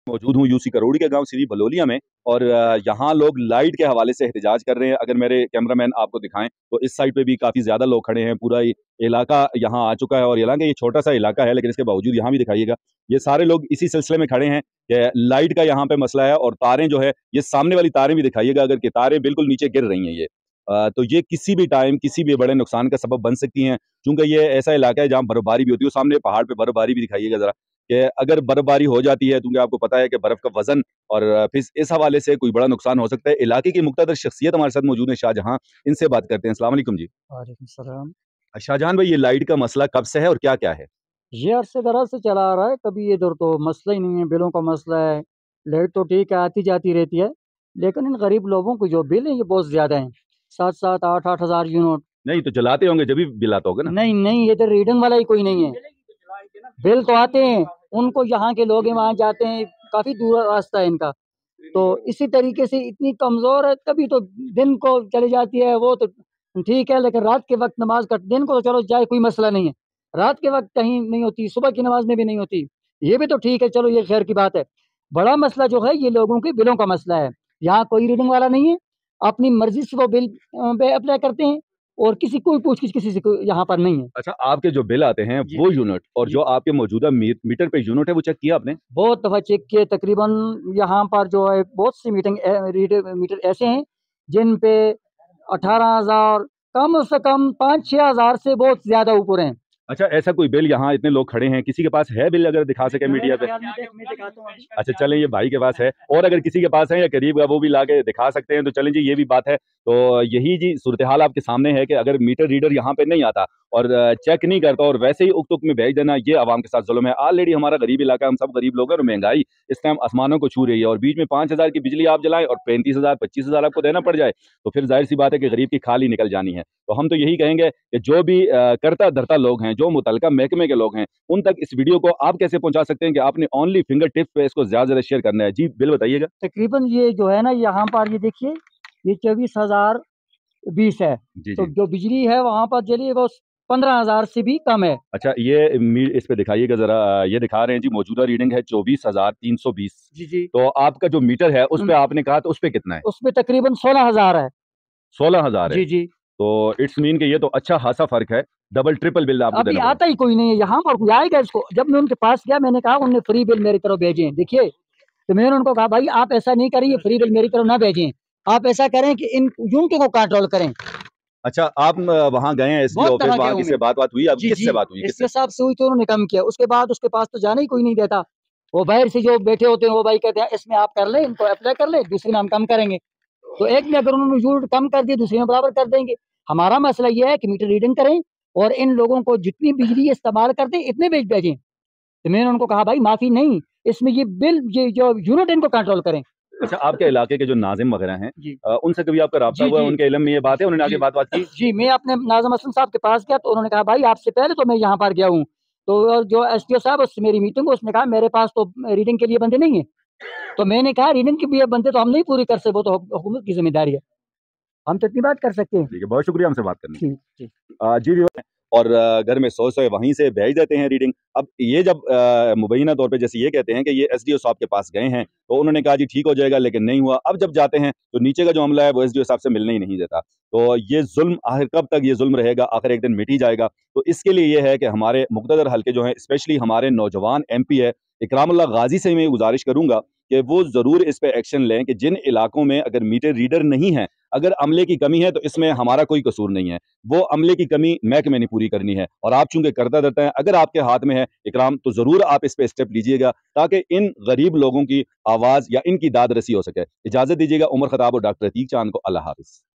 मौजूद हूँ यूसी करोड़ी के गांव श्री बलोलिया में और यहाँ लोग लाइट के हवाले से एहतजाज कर रहे हैं। अगर मेरे कैमरामैन आपको दिखाएं तो इस साइड पे भी काफी ज्यादा लोग खड़े हैं। पूरा इलाका यहाँ आ चुका है और हालांकि ये छोटा सा इलाका है लेकिन इसके बावजूद यहाँ भी दिखाइएगा ये सारे लोग इसी सिलसिले में खड़े हैं कि लाइट का यहाँ पे मसला है। और तारें जो है ये सामने वाली तारें भी दिखाइएगा, अगर कि तारें बिल्कुल नीचे गिर रही हैं ये तो ये किसी भी टाइम किसी भी बड़े नुकसान का सबब बन सकती हैं। क्योंकि ये ऐसा इलाका है जहाँ बर्फबारी भी होती है। सामने पहाड़ पे बर्फबारी भी दिखाइएगा जरा कि अगर बर्फबारी हो जाती है, क्योंकि आपको पता है कि बर्फ का वजन और फिर इस हवाले से कोई बड़ा नुकसान हो सकता है। इलाके की मुख्तदर शख्सियत हमारे साथ मौजूद है शाहजहां, इनसे बात करते हैं। अस्सलाम वालेकुम जी। वालेकुम सलाम। शाहजहां भाई, ये लाइट का मसला कब से है और क्या क्या है? ये अरसे दराज से चला आ रहा है, कभी इधर तो मसला ही नहीं है, बिलों का मसला है। लाइट तो ठीक है, आती जाती रहती है, लेकिन इन गरीब लोगों को जो बिल है ये बहुत ज़्यादा हैं। 7-7, 8-8 हज़ार यूनिट। नहीं तो जलाते होंगे जब भी बिल आता होगा ना। नहीं नहीं, ये तो रीडिंग वाला ही कोई नहीं है। बिल तो आते हैं, उनको यहाँ के लोग हैं वहाँ जाते हैं, काफ़ी दूर रास्ता है इनका। तो इसी तरीके से इतनी कमज़ोर है, कभी तो दिन को चली जाती है वो तो ठीक है, लेकिन रात के वक्त नमाज का, दिन को तो चलो जाए कोई मसला नहीं है, रात के वक्त कहीं नहीं होती, सुबह की नमाज में भी नहीं होती। ये भी तो ठीक है, चलो ये खैर की बात है। बड़ा मसला जो है ये लोगों के बिलों का मसला है। यहाँ कोई रीडिंग वाला नहीं है, अपनी मर्जी से वो बिल पे अप्लाई करते हैं और किसी कोई पूछ किसी से यहाँ पर नहीं है। अच्छा, आपके जो बिल आते हैं वो यूनिट और जो आपके मौजूदा मीटर पे यूनिट है वो चेक किया आपने? बहुत दफ़ा चेक किए, तकरीबन यहाँ पर जो है बहुत सी मीटर ऐसे हैं जिन पे 18,000, कम से कम 5-6 हज़ार से बहुत ज़्यादा ऊपर हैं। अच्छा, ऐसा कोई बिल, यहाँ इतने लोग खड़े हैं, किसी के पास है बिल अगर दिखा सके मीडिया पे? अच्छा चलें, ये भाई के पास है और अगर किसी के पास है या करीब का वो भी ला के दिखा सकते हैं तो चलें जी, ये भी बात है। तो यही जी सूरत हाल आपके सामने है कि अगर मीटर रीडर यहाँ पे नहीं आता और चेक नहीं करता और वैसे ही उक्त में भेज देना, ये आवाम के साथ जुल्म है। ऑलरेडी हमारा गरीब इलाका, हम सब गरीब लोग हैं और महंगाई इस टाइम आसमानों को छू रही है और बीच में 5,000 की बिजली आप जलाएं और 35,000 25,000 आपको देना पड़ जाए तो फिर जाहिर सी बात है कि गरीब की खाल ही निकल जानी है। तो हम तो यही कहेंगे कि जो भी करता धरता लोग हैं, जो मुतलका महकमे के लोग हैं, उन तक इस वीडियो को आप कैसे पहुंचा सकते हैं कि आपने ओनली फिंगर टिप पे इसको ज्यादा शेयर करना है? जी बिल बताइएगा। तकरीबन ये जो है ना, यहाँ पर ये देखिए, ये 24,020 है। जी तो जी। जो बिजली है वहाँ पर चलिए वो 15,000 से भी कम है। अच्छा, ये इस पे दिखाइएगा जरा। ये दिखा रहे हैं जी, मौजूदा रीडिंग है 24,320। जी जी। तो आपका जो मीटर है उस पे आपने कहा तो उस पे कितना है? उसमें तकरीबन 16,000 है। 16,000 है। जी जी। तो इट्स मीन के ये तो अच्छा खासा फर्क है, डबल ट्रिपल बिल आपको अभी देना पड़ेगा। आता ही कोई नहीं है यहाँ पर, कोई आएगा इसको? जब मैं उनके पास गया मैंने कहा, उन्होंने फ्री बिल मेरी तरफ भेजे, देखिए। तो मैंने उनको कहा भाई आप ऐसा नहीं करिए, फ्री बिल मेरी तरफ ना भेजें, आप ऐसा करें कि इन यूनिट को कंट्रोल करें। अच्छा, आप वहां गए हैं एसडी बहुत ऑफिस, तरह वहां गया हूँ किससे मैं। बात हुई? अब जी किससे जी, बात हुई? इसके किससे? हिसाब से हुई तो उन्होंने कम किया, उसके बाद उसके पास तो जाना ही कोई नहीं देता। वो बाहर से जो बैठे होते हैं वो भाई कहते हैं इसमें आप कर ले, इनको अप्लाई कर ले, दूसरे में हम कम करेंगे। तो एक में अगर उन्होंने यूनिट कम कर दिए, दूसरे में बराबर कर देंगे। हमारा मसला ये है कि मीटर रीडिंग करें और इन लोगों को जितनी बिजली इस्तेमाल करते हैं इतने बेच भेजें। तो मैंने उनको कहा भाई माफी नहीं, इसमें ये बिल, ये जो यूनिट इनको कंट्रोल करें। अच्छा, आपके इलाके के जो नाजिम वगैरह हैं, जी उनसे कभी आपका राब्ता जी हुआ? जी उनके इल्म में ये बात है? उन्होंने आगे बात की? जी, मैं अपने नाज़िम हसन साहब के पास गया तो उन्होंने कहा भाई आपसे पहले तो मैं यहाँ पर गया हूँ। तो जो एसडीओ साहब, उससे मेरी मीटिंग हुई, उसने कहा मेरे पास तो रीडिंग के लिए बंदे नहीं है। तो मैंने कहा रीडिंग के लिए बंदे तो हम नहीं पूरी कर सकते, वो तो हुकूमत की जिम्मेदारी है, हम तो इतनी बात कर सकते हैं। ठीक है, बहुत शुक्रिया हमसे बात करने के जी जी। लिए। जी भी। और घर में सौ वहीं से भेज देते हैं रीडिंग। अब ये जब मुबैना तौर पे जैसे ये कहते हैं कि ये एसडीओ साहब के पास गए हैं तो उन्होंने कहा जी ठीक हो जाएगा, लेकिन नहीं हुआ। अब जब जाते हैं तो नीचे का जो अमला है वो एसडीओ साहब से मिलने ही नहीं देता। तो ये जुल्म आखिर कब तक ये जुल्म रहेगा? आखिर एक दिन मिट ही जाएगा। तो इसके लिए ये है कि हमारे मुक़्तदर हल्के जो हैं, स्पेशली हमारे नौजवान एमपी है इकरामुल्लाह गाजी से मैं गुजारिश करूंगा कि वो ज़रूर इस पे एक्शन लें कि जिन इलाकों में अगर मीटर रीडर नहीं है, अगर अमले की कमी है तो इसमें हमारा कोई कसूर नहीं है, वो अमले की कमी महकमे ने पूरी करनी है। और आप चूंकि करता रहता है, अगर आपके हाथ में है इकराम, तो ज़रूर आप इस पे स्टेप लीजिएगा ताकि इन गरीब लोगों की आवाज़ या इनकी दाद रसी हो सके। इजाज़त दीजिएगा। उमर खताब और डॉक्टर अतीक चांद को। अल्लाह हाफ़िज़।